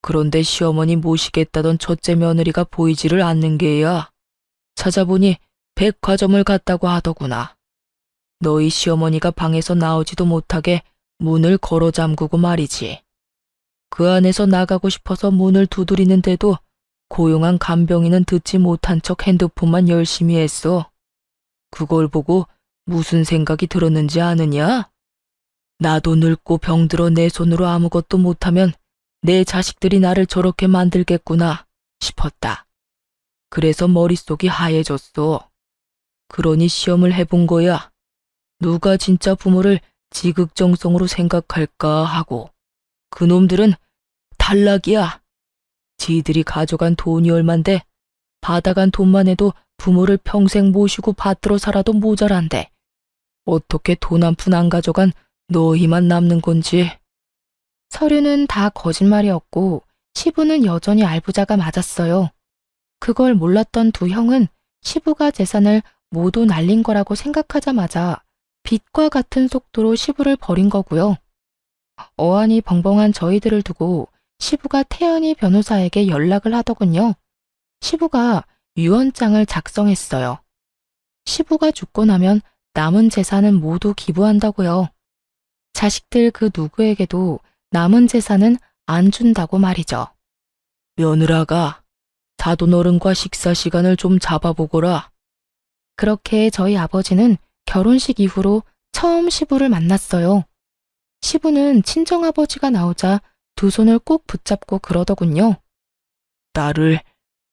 그런데 시어머니 모시겠다던 첫째 며느리가 보이지를 않는 게야. 찾아보니 백화점을 갔다고 하더구나. 너희 시어머니가 방에서 나오지도 못하게 문을 걸어 잠그고 말이지. 그 안에서 나가고 싶어서 문을 두드리는데도 고용한 간병인은 듣지 못한 척 핸드폰만 열심히 했어. 그걸 보고 무슨 생각이 들었는지 아느냐? 나도 늙고 병들어 내 손으로 아무것도 못하면 내 자식들이 나를 저렇게 만들겠구나 싶었다. 그래서 머릿속이 하얘졌어. 그러니 시험을 해본 거야. 누가 진짜 부모를 지극정성으로 생각할까 하고. 그놈들은 탈락이야. 지들이 가져간 돈이 얼만데 받아간 돈만 해도 부모를 평생 모시고 받들어 살아도 모자란데 어떻게 돈 한 푼 안 가져간 너희만 남는 건지. 서류는 다 거짓말이었고 시부는 여전히 알부자가 맞았어요. 그걸 몰랐던 두 형은 시부가 재산을 모두 날린 거라고 생각하자마자 빛과 같은 속도로 시부를 버린 거고요. 어안이 벙벙한 저희들을 두고 시부가 태연히 변호사에게 연락을 하더군요. 시부가 유언장을 작성했어요. 시부가 죽고 나면 남은 재산은 모두 기부한다고요. 자식들 그 누구에게도 남은 재산은 안 준다고 말이죠. 며느라가 사돈어른과 식사 시간을 좀 잡아보거라. 그렇게 저희 아버지는 결혼식 이후로 처음 시부를 만났어요. 시부는 친정아버지가 나오자 두 손을 꼭 붙잡고 그러더군요. 딸을,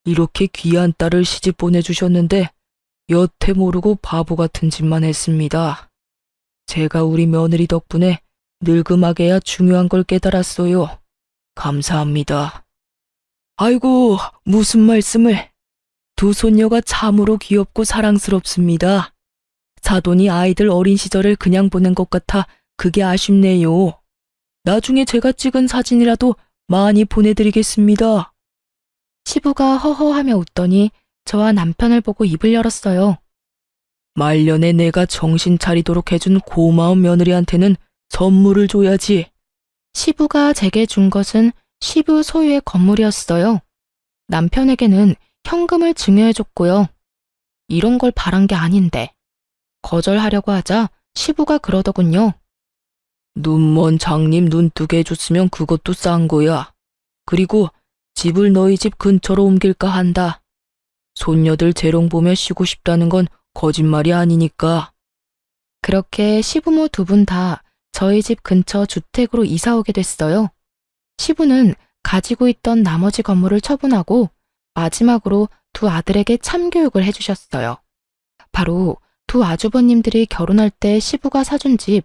이렇게 귀한 딸을 시집 보내주셨는데 여태 모르고 바보 같은 짓만 했습니다. 제가 우리 며느리 덕분에 늙음하게야 중요한 걸 깨달았어요. 감사합니다. 아이고, 무슨 말씀을. 두 손녀가 참으로 귀엽고 사랑스럽습니다. 사돈이 아이들 어린 시절을 그냥 보낸 것 같아 그게 아쉽네요. 나중에 제가 찍은 사진이라도 많이 보내드리겠습니다. 시부가 허허하며 웃더니 저와 남편을 보고 입을 열었어요. 말년에 내가 정신 차리도록 해준 고마운 며느리한테는 선물을 줘야지. 시부가 제게 준 것은 시부 소유의 건물이었어요. 남편에게는 현금을 증여해줬고요. 이런 걸 바란 게 아닌데. 거절하려고 하자 시부가 그러더군요. 눈먼 장님 눈뜨게 해줬으면 그것도 싼 거야. 그리고 집을 너희 집 근처로 옮길까 한다. 손녀들 재롱 보며 쉬고 싶다는 건 거짓말이 아니니까. 그렇게 시부모 두 분 다 저희 집 근처 주택으로 이사 오게 됐어요. 시부는 가지고 있던 나머지 건물을 처분하고 마지막으로 두 아들에게 참교육을 해주셨어요. 바로 두 아주버님들이 결혼할 때 시부가 사준 집,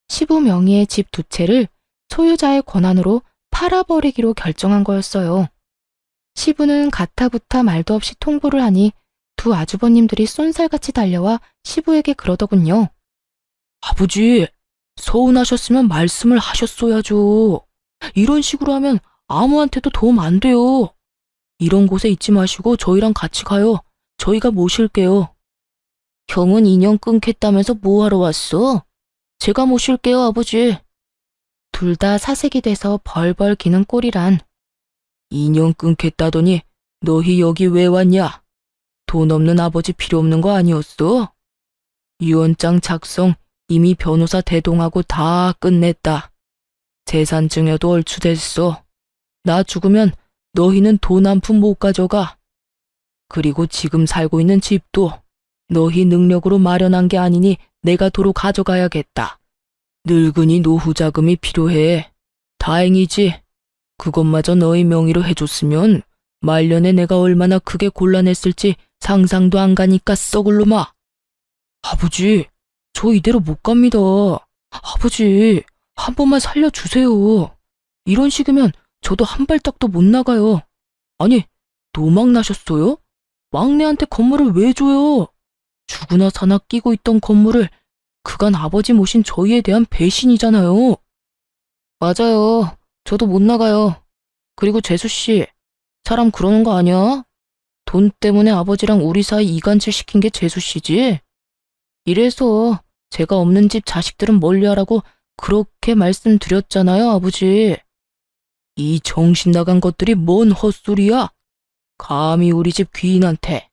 시부 명의의 집 두 채를 소유자의 권한으로 팔아버리기로 결정한 거였어요. 시부는 가타부타 말도 없이 통보를 하니 두 아주버님들이 쏜살같이 달려와 시부에게 그러더군요. 아버지, 서운하셨으면 말씀을 하셨어야죠. 이런 식으로 하면 아무한테도 도움 안 돼요. 이런 곳에 있지 마시고 저희랑 같이 가요. 저희가 모실게요. 형은 인연 끊겠다면서 뭐하러 왔어? 제가 모실게요, 아버지. 둘 다 사색이 돼서 벌벌 기는 꼴이란. 인연 끊겠다더니 너희 여기 왜 왔냐? 돈 없는 아버지 필요 없는 거 아니었어? 유언장 작성 이미 변호사 대동하고 다 끝냈다. 재산 증여도 얼추 됐어. 나 죽으면 너희는 돈 한 푼 못 가져가. 그리고 지금 살고 있는 집도 너희 능력으로 마련한 게 아니니 내가 도로 가져가야겠다. 늙은이 노후 자금이 필요해. 다행이지. 그것마저 너희 명의로 해줬으면 말년에 내가 얼마나 크게 곤란했을지 상상도 안 가니까 썩을 놈아. 아버지, 저 이대로 못 갑니다. 아버지, 한 번만 살려주세요. 이런 식이면 저도 한 발짝도 못 나가요. 아니, 노망 나셨어요? 막내한테 건물을 왜 줘요? 죽으나 사나 끼고 있던 건물을 그간 아버지 모신 저희에 대한 배신이잖아요. 맞아요. 저도 못 나가요. 그리고 재수씨, 사람 그러는 거 아니야? 돈 때문에 아버지랑 우리 사이 이간질 시킨 게 재수씨지? 이래서 제가 없는 집 자식들은 멀리하라고 그렇게 말씀드렸잖아요, 아버지. 이 정신 나간 것들이 뭔 헛소리야? 감히 우리 집 귀인한테.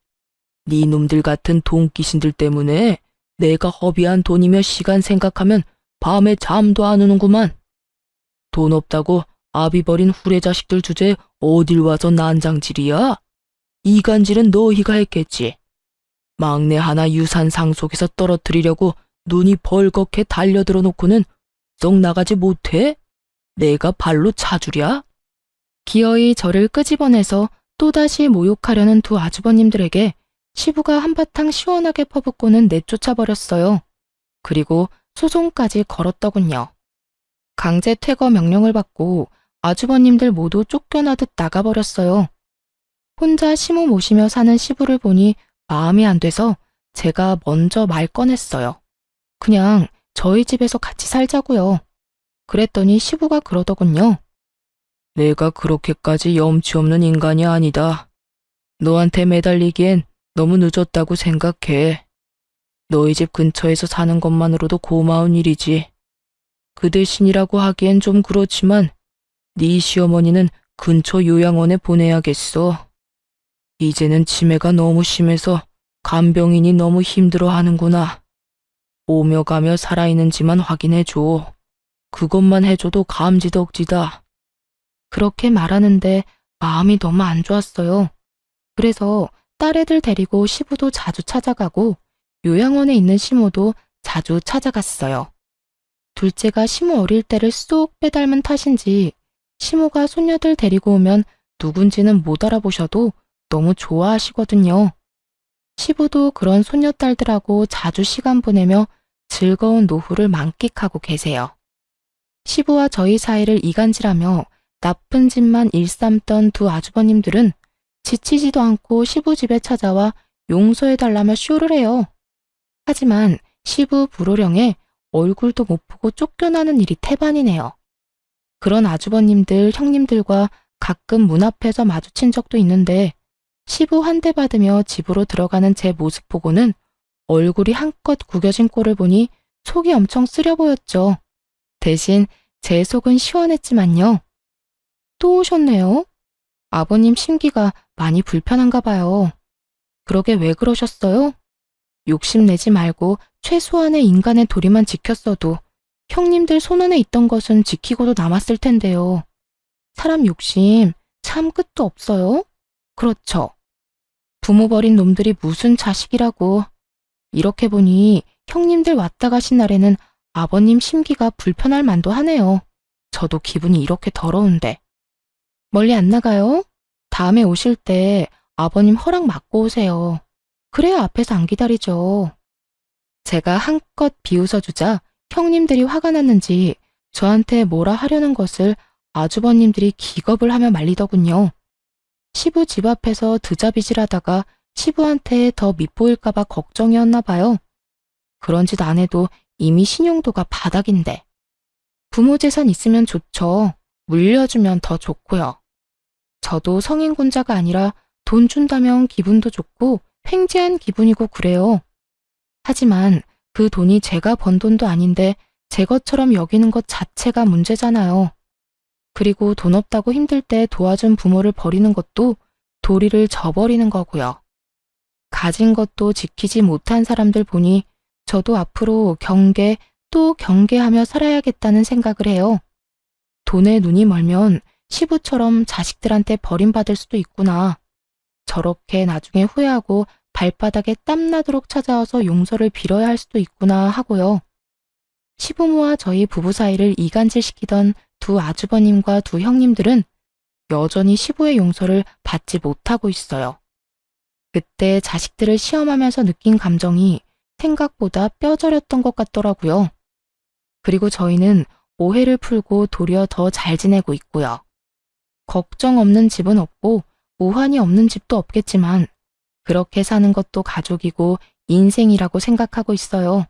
네 놈들 같은 돈귀신들 때문에 내가 허비한 돈이며 시간 생각하면 밤에 잠도 안 오는구만. 돈 없다고 아비 버린 후레 자식들 주제에 어딜 와서 난장질이야? 이간질은 너희가 했겠지. 막내 하나 유산 상속에서 떨어뜨리려고 눈이 벌겋게 달려들어 놓고는 썩 나가지 못해? 내가 발로 차주랴? 기어이 저를 끄집어내서 또다시 모욕하려는 두 아주버님들에게 시부가 한바탕 시원하게 퍼붓고는 내쫓아버렸어요. 그리고 소송까지 걸었더군요. 강제 퇴거 명령을 받고 아주버님들 모두 쫓겨나듯 나가버렸어요. 혼자 시모 모시며 사는 시부를 보니 마음이 안 돼서 제가 먼저 말 꺼냈어요. 그냥 저희 집에서 같이 살자고요. 그랬더니 시부가 그러더군요. 내가 그렇게까지 염치 없는 인간이 아니다. 너한테 매달리기엔 너무 늦었다고 생각해. 너희 집 근처에서 사는 것만으로도 고마운 일이지. 그 대신이라고 하기엔 좀 그렇지만 네 시어머니는 근처 요양원에 보내야겠어. 이제는 치매가 너무 심해서 간병인이 너무 힘들어하는구나. 오며 가며 살아있는지만 확인해줘. 그것만 해줘도 감지덕지다. 그렇게 말하는데 마음이 너무 안 좋았어요. 그래서 딸애들 데리고 시부도 자주 찾아가고 요양원에 있는 시모도 자주 찾아갔어요. 둘째가 시모 어릴 때를 쏙 빼닮은 탓인지 시모가 손녀들 데리고 오면 누군지는 못 알아보셔도 너무 좋아하시거든요. 시부도 그런 손녀딸들하고 자주 시간 보내며 즐거운 노후를 만끽하고 계세요. 시부와 저희 사이를 이간질하며 나쁜 짓만 일삼던 두 아주버님들은 지치지도 않고 시부 집에 찾아와 용서해달라며 쇼를 해요. 하지만 시부 불호령에 얼굴도 못 보고 쫓겨나는 일이 태반이네요. 그런 아주버님들, 형님들과 가끔 문 앞에서 마주친 적도 있는데 시부 한 대 받으며 집으로 들어가는 제 모습 보고는 얼굴이 한껏 구겨진 꼴을 보니 속이 엄청 쓰려 보였죠. 대신 제 속은 시원했지만요. 또 오셨네요. 아버님 심기가 많이 불편한가 봐요. 그러게 왜 그러셨어요? 욕심내지 말고 최소한의 인간의 도리만 지켰어도 형님들 손안에 있던 것은 지키고도 남았을 텐데요. 사람 욕심 참 끝도 없어요? 그렇죠. 부모 버린 놈들이 무슨 자식이라고. 이렇게 보니 형님들 왔다 가신 날에는 아버님 심기가 불편할 만도 하네요. 저도 기분이 이렇게 더러운데. 멀리 안 나가요? 다음에 오실 때 아버님 허락 받고 오세요. 그래야 앞에서 안 기다리죠. 제가 한껏 비웃어주자 형님들이 화가 났는지 저한테 뭐라 하려는 것을 아주버님들이 기겁을 하며 말리더군요. 시부 집 앞에서 드자비질하다가 시부한테 더 밉보일까봐 걱정이었나 봐요. 그런 짓 안 해도 이미 신용도가 바닥인데. 부모 재산 있으면 좋죠. 물려주면 더 좋고요. 저도 성인군자가 아니라 돈 준다면 기분도 좋고 횡재한 기분이고 그래요. 하지만 그 돈이 제가 번 돈도 아닌데 제 것처럼 여기는 것 자체가 문제잖아요. 그리고 돈 없다고 힘들 때 도와준 부모를 버리는 것도 도리를 저버리는 거고요. 가진 것도 지키지 못한 사람들 보니 저도 앞으로 경계 또 경계하며 살아야겠다는 생각을 해요. 돈에 눈이 멀면 시부처럼 자식들한테 버림받을 수도 있구나. 저렇게 나중에 후회하고 발바닥에 땀나도록 찾아와서 용서를 빌어야 할 수도 있구나 하고요. 시부모와 저희 부부 사이를 이간질시키던 두 아주버님과 두 형님들은 여전히 시부의 용서를 받지 못하고 있어요. 그때 자식들을 시험하면서 느낀 감정이 생각보다 뼈저렸던 것 같더라고요. 그리고 저희는 오해를 풀고 도리어 더 잘 지내고 있고요. 걱정 없는 집은 없고 우환이 없는 집도 없겠지만 그렇게 사는 것도 가족이고 인생이라고 생각하고 있어요.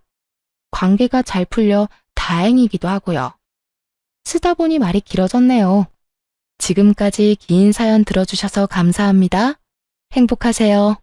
관계가 잘 풀려 다행이기도 하고요. 쓰다 보니 말이 길어졌네요. 지금까지 긴 사연 들어주셔서 감사합니다. 행복하세요.